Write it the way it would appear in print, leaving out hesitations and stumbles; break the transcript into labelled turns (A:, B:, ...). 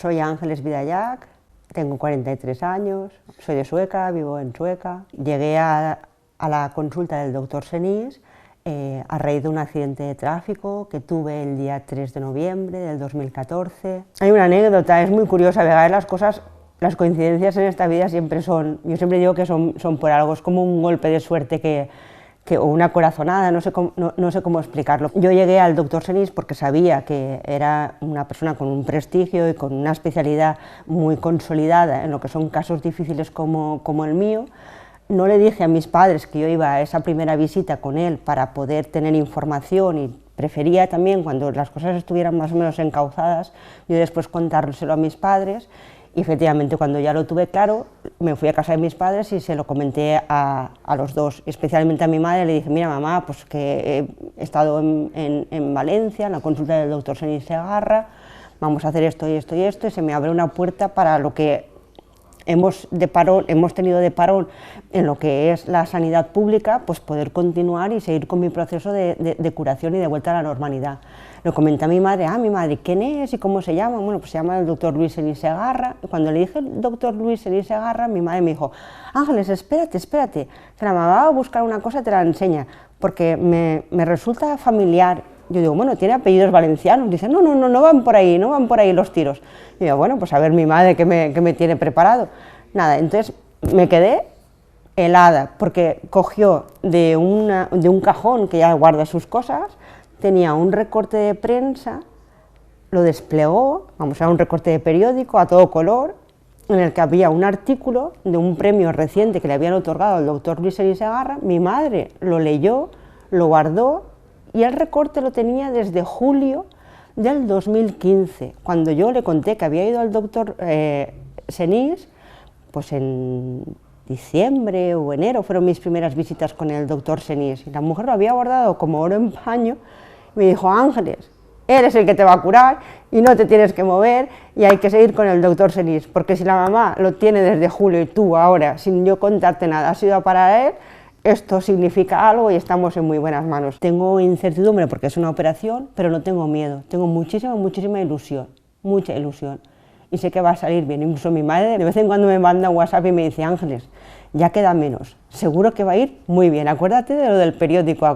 A: Soy Ángeles Vidallac, tengo 43 años, soy de Sueca, vivo en Sueca. Llegué a la consulta del doctor Senís a raíz de un accidente de tráfico que tuve el día 3 de noviembre del 2014. Hay una anécdota, es muy curiosa, las cosas, las coincidencias en esta vida siempre son, yo siempre digo que son por algo, es como un golpe de suerte o una corazonada, no sé cómo explicarlo. Yo llegué al doctor Senís porque sabía que era una persona con un prestigio y con una especialidad muy consolidada en lo que son casos difíciles como el mío. No le dije a mis padres que yo iba a esa primera visita con él para poder tener información y prefería también, cuando las cosas estuvieran más o menos encauzadas, yo después contárselo a mis padres. Y efectivamente, cuando ya lo tuve claro, me fui a casa de mis padres y se lo comenté a los dos, especialmente a mi madre. Le dije: mira, mamá, pues que he estado en Valencia, en la consulta del doctor Senís Segarra, vamos a hacer esto y esto y esto, y se me abre una puerta para lo que hemos tenido de parón en lo que es la sanidad pública, pues poder continuar y seguir con mi proceso de curación y de vuelta a la normalidad. Lo comenté a mi madre: mi madre, ¿quién es y cómo se llama? Bueno, pues se llama el doctor Luis Senís Segarra. Y cuando le dije el doctor Luis Senís Segarra, mi madre me dijo: Ángeles, espérate, se la va a buscar una cosa, te la enseña, porque me resulta familiar. Yo digo: bueno, ¿tiene apellidos valencianos? Dice: no van por ahí los tiros. Y digo: bueno, pues a ver mi madre qué me tiene preparado. Nada, entonces me quedé helada, porque cogió de un cajón que ya guarda sus cosas, tenía un recorte de prensa, lo desplegó, era un recorte de periódico a todo color, en el que había un artículo de un premio reciente que le habían otorgado al doctor Luis Senís Segarra. Mi madre lo leyó, lo guardó, y el recorte lo tenía desde julio del 2015, cuando yo le conté que había ido al doctor Senís, pues en diciembre o enero fueron mis primeras visitas con el doctor Senís, y la mujer lo había guardado como oro en paño, y me dijo: Ángeles, eres el que te va a curar y no te tienes que mover y hay que seguir con el doctor Senís, porque si la mamá lo tiene desde julio y tú ahora, sin yo contarte nada, has ido a parar a él, esto significa algo y estamos en muy buenas manos. Tengo incertidumbre porque es una operación, pero no tengo miedo, tengo muchísima ilusión, mucha ilusión. Y sé que va a salir bien. Incluso mi madre de vez en cuando me manda un WhatsApp y me dice: Ángeles, ya queda menos, seguro que va a ir muy bien, acuérdate de lo del periódico,